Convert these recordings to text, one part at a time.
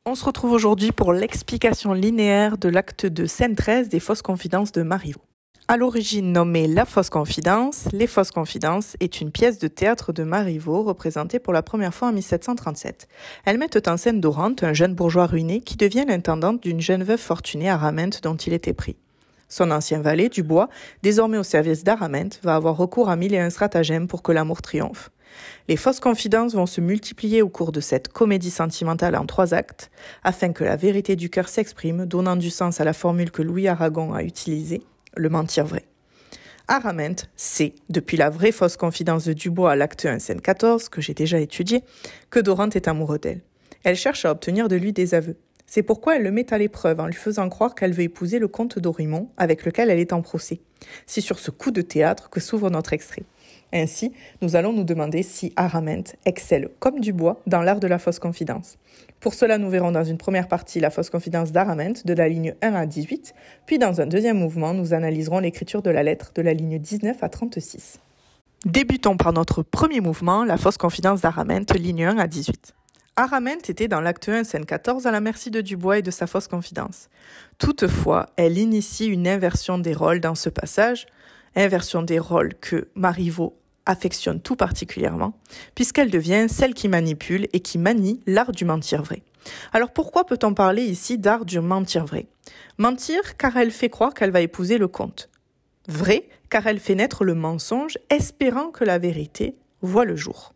On se retrouve aujourd'hui pour l'explication linéaire de l'acte de scène 13 des fausses confidences de Marivaux. À l'origine nommée La Fausse Confidence, Les Fausses Confidences est une pièce de théâtre de Marivaux représentée pour la première fois en 1737. Elles mettent en scène Dorante, un jeune bourgeois ruiné qui devient l'intendante d'une jeune veuve fortunée, Araminte, dont il était pris. Son ancien valet, Dubois, désormais au service d'Araminte, va avoir recours à 1001 stratagèmes pour que l'amour triomphe. Les fausses confidences vont se multiplier au cours de cette comédie sentimentale en 3 actes, afin que la vérité du cœur s'exprime, donnant du sens à la formule que Louis Aragon a utilisée, le mentir vrai. Araminte sait, depuis la vraie fausse confidence de Dubois à l'acte 1, scène 14, que j'ai déjà étudié, que Dorante est amoureux d'elle. Elle cherche à obtenir de lui des aveux. C'est pourquoi elle le met à l'épreuve en lui faisant croire qu'elle veut épouser le comte d'Aurimont, avec lequel elle est en procès. C'est sur ce coup de théâtre que s'ouvre notre extrait. Ainsi, nous allons nous demander si Araminte excelle, comme Dubois, dans l'art de la fausse confidence. Pour cela, nous verrons dans une première partie la fausse confidence d'Araminte, de la ligne 1 à 18, puis dans un deuxième mouvement, nous analyserons l'écriture de la lettre de la ligne 19 à 36. Débutons par notre premier mouvement, la fausse confidence d'Araminte, ligne 1 à 18. Araminte était dans l'acte 1, scène 14, à la merci de Dubois et de sa fausse confidence. Toutefois, elle initie une inversion des rôles dans ce passage, inversion des rôles que Marivaux affectionne tout particulièrement, puisqu'elle devient celle qui manipule et qui manie l'art du mentir vrai. Alors pourquoi peut-on parler ici d'art du mentir vrai ? Mentir car elle fait croire qu'elle va épouser le comte. Vrai car elle fait naître le mensonge, espérant que la vérité voit le jour.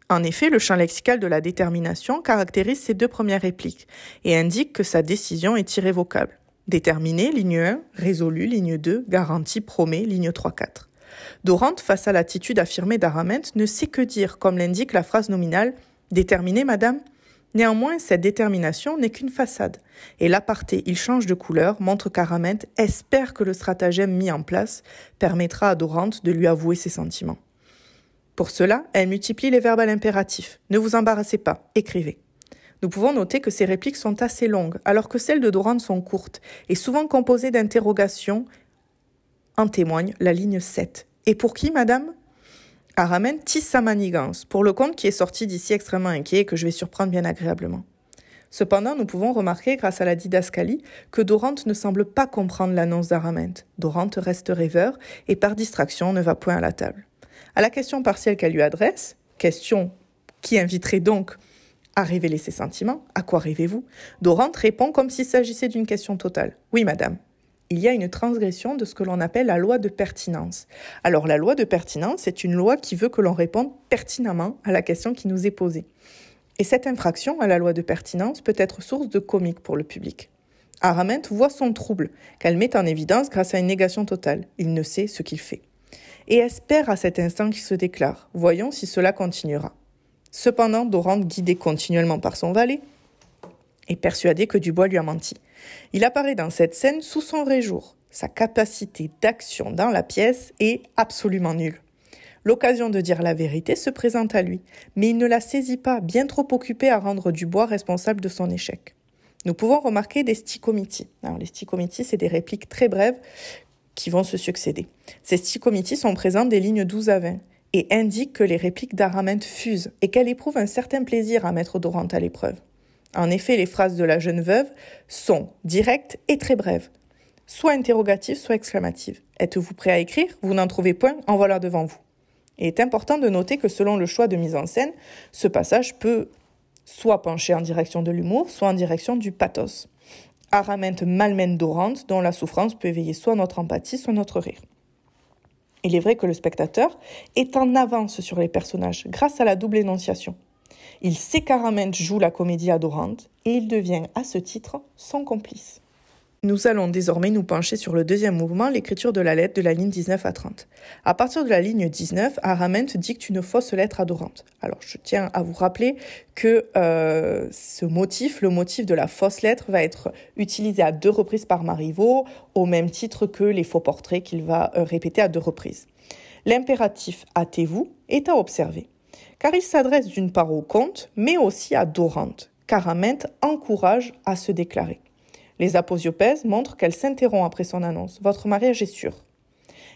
En effet, le champ lexical de la détermination caractérise ces 2 premières répliques et indique que sa décision est irrévocable. Déterminé, ligne 1, résolu, ligne 2, garantie, promet, ligne 3-4. Dorante, face à l'attitude affirmée d'Araminte, ne sait que dire, comme l'indique la phrase nominale « Déterminé, madame ?» Néanmoins, cette détermination n'est qu'une façade, et l'aparté « il change de couleur » montre qu'Araminte espère que le stratagème mis en place permettra à Dorante de lui avouer ses sentiments. Pour cela, elle multiplie les verbes à l'impératif. Ne vous embarrassez pas, écrivez. Nous pouvons noter que ces répliques sont assez longues, alors que celles de Dorante sont courtes et souvent composées d'interrogations. En témoigne la ligne 7. Et pour qui, madame ? Araminte tisse sa manigance, pour le comte qui est sorti d'ici extrêmement inquiet et que je vais surprendre bien agréablement. Cependant, nous pouvons remarquer, grâce à la didascalie, que Dorante ne semble pas comprendre l'annonce d'Araminte. Dorante reste rêveur et par distraction ne va point à la table. À la question partielle qu'elle lui adresse, question qui inviterait donc à révéler ses sentiments, à quoi rêvez-vous ? Dorante répond comme s'il s'agissait d'une question totale. Oui, madame. Il y a une transgression de ce que l'on appelle la loi de pertinence. Alors, la loi de pertinence, c'est une loi qui veut que l'on réponde pertinemment à la question qui nous est posée. Et cette infraction à la loi de pertinence peut être source de comique pour le public. Araminte voit son trouble, qu'elle met en évidence grâce à une négation totale. Il ne sait ce qu'il fait. Et espère à cet instant qu'il se déclare. Voyons si cela continuera. Cependant, Dorante, guidée continuellement par son valet, est persuadé que Dubois lui a menti. Il apparaît dans cette scène sous son vrai jour. Sa capacité d'action dans la pièce est absolument nulle. L'occasion de dire la vérité se présente à lui, mais il ne la saisit pas, bien trop occupé à rendre Dubois responsable de son échec. Nous pouvons remarquer des stichomitis. Alors, les stichomitis, c'est des répliques très brèves qui vont se succéder. Ces stichomitis sont présentes des lignes 12 à 20 et indiquent que les répliques d'Araminte fusent et qu'elle éprouve un certain plaisir à mettre Dorante à l'épreuve. En effet, les phrases de la jeune veuve sont directes et très brèves, soit interrogatives, soit exclamatives. Êtes-vous prêt à écrire ? Vous n'en trouvez point ? En voilà devant vous. Il est important de noter que selon le choix de mise en scène, ce passage peut soit pencher en direction de l'humour, soit en direction du pathos. Araminte malmène Dorante, dont la souffrance peut éveiller soit notre empathie, soit notre rire. Il est vrai que le spectateur est en avance sur les personnages grâce à la double énonciation. Il sait qu'Araminte joue la comédie à Dorante et il devient à ce titre son complice. Nous allons désormais nous pencher sur le deuxième mouvement, l'écriture de la lettre de la ligne 19 à 30. À partir de la ligne 19, Araminte dicte une fausse lettre à Dorante. Alors je tiens à vous rappeler que ce motif, le motif de la fausse lettre, va être utilisé à 2 reprises par Marivaux, au même titre que les faux portraits qu'il va répéter à 2 reprises. L'impératif « hâtez-vous » est à observer, car il s'adresse d'une part au comte, mais aussi à Dorante, qu'Araminte encourage à se déclarer. Les aposiopèses montrent qu'elle s'interrompt après son annonce. « Votre mariage est sûr ».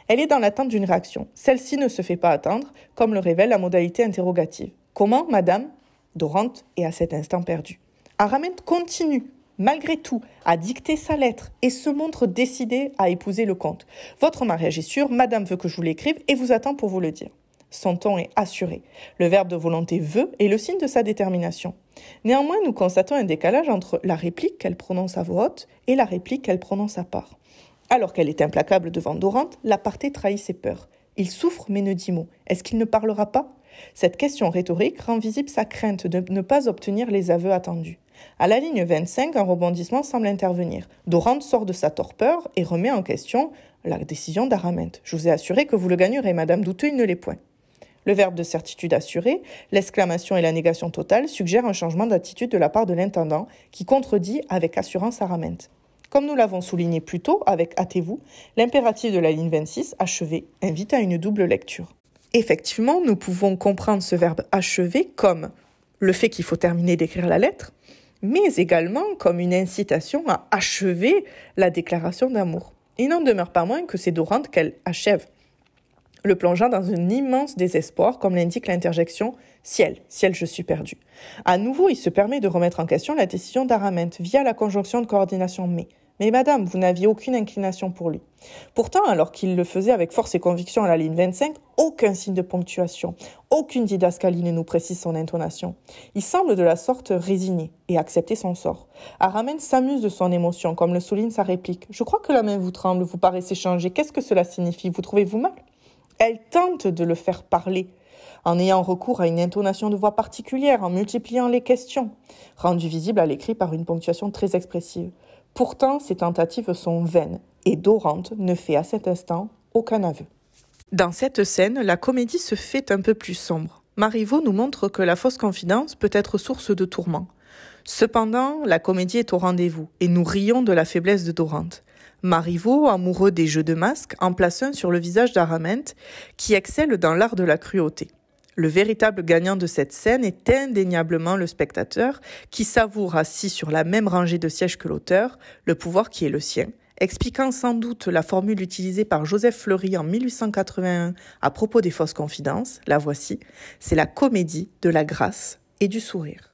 Elle est dans l'attente d'une réaction. Celle-ci ne se fait pas attendre, comme le révèle la modalité interrogative. « Comment, madame ?» Dorante est à cet instant perdue. Araminte continue, malgré tout, à dicter sa lettre et se montre décidée à épouser le comte. Votre mariage est sûr, madame veut que je vous l'écrive et vous attend pour vous le dire. Son ton est assuré. Le verbe de volonté veut est le signe de sa détermination. Néanmoins, nous constatons un décalage entre la réplique qu'elle prononce à voix haute et la réplique qu'elle prononce à part. Alors qu'elle est implacable devant Dorante, l'aparté trahit ses peurs. Il souffre mais ne dit mot. Est-ce qu'il ne parlera pas ? Cette question rhétorique rend visible sa crainte de ne pas obtenir les aveux attendus. À la ligne 25, un rebondissement semble intervenir. Dorante sort de sa torpeur et remet en question la décision d'Araminte. « Je vous ai assuré que vous le gagnerez, madame Douteux, il ne l'est point. » Le verbe de certitude assuré, l'exclamation et la négation totale suggèrent un changement d'attitude de la part de l'intendant qui contredit avec assurance Araminte. Comme nous l'avons souligné plus tôt avec « hâtez-vous », l'impératif de la ligne 26, achever, invite à une double lecture. Effectivement, nous pouvons comprendre ce verbe achever comme le fait qu'il faut terminer d'écrire la lettre, mais également comme une incitation à achever la déclaration d'amour. Il n'en demeure pas moins que c'est Dorante qu'elle achève, le plongeant dans un immense désespoir, comme l'indique l'interjection « Ciel, ciel, je suis perdu ». À nouveau, il se permet de remettre en question la décision d'Araminte via la conjonction de coordination « mais ». Mais madame, vous n'aviez aucune inclination pour lui. Pourtant, alors qu'il le faisait avec force et conviction à la ligne 25, aucun signe de ponctuation, aucune didascalie ne nous précise son intonation. Il semble de la sorte résigné et accepter son sort. Araminte s'amuse de son émotion, comme le souligne sa réplique. « Je crois que la main vous tremble, vous paraissez changer. Qu'est-ce que cela signifie ? Vous trouvez-vous mal ?» Elle tente de le faire parler, en ayant recours à une intonation de voix particulière, en multipliant les questions, rendues visibles à l'écrit par une ponctuation très expressive. Pourtant, ces tentatives sont vaines, et Dorante ne fait à cet instant aucun aveu. Dans cette scène, la comédie se fait un peu plus sombre. Marivaux nous montre que la fausse confidence peut être source de tourments. Cependant, la comédie est au rendez-vous, et nous rions de la faiblesse de Dorante. Marivaux, amoureux des jeux de masques, en place un sur le visage d'Araminte, qui excelle dans l'art de la cruauté. Le véritable gagnant de cette scène est indéniablement le spectateur, qui savoure, assis sur la même rangée de sièges que l'auteur, le pouvoir qui est le sien, expliquant sans doute la formule utilisée par Joseph Fleury en 1881 à propos des fausses confidences, la voici, c'est la comédie de la grâce et du sourire.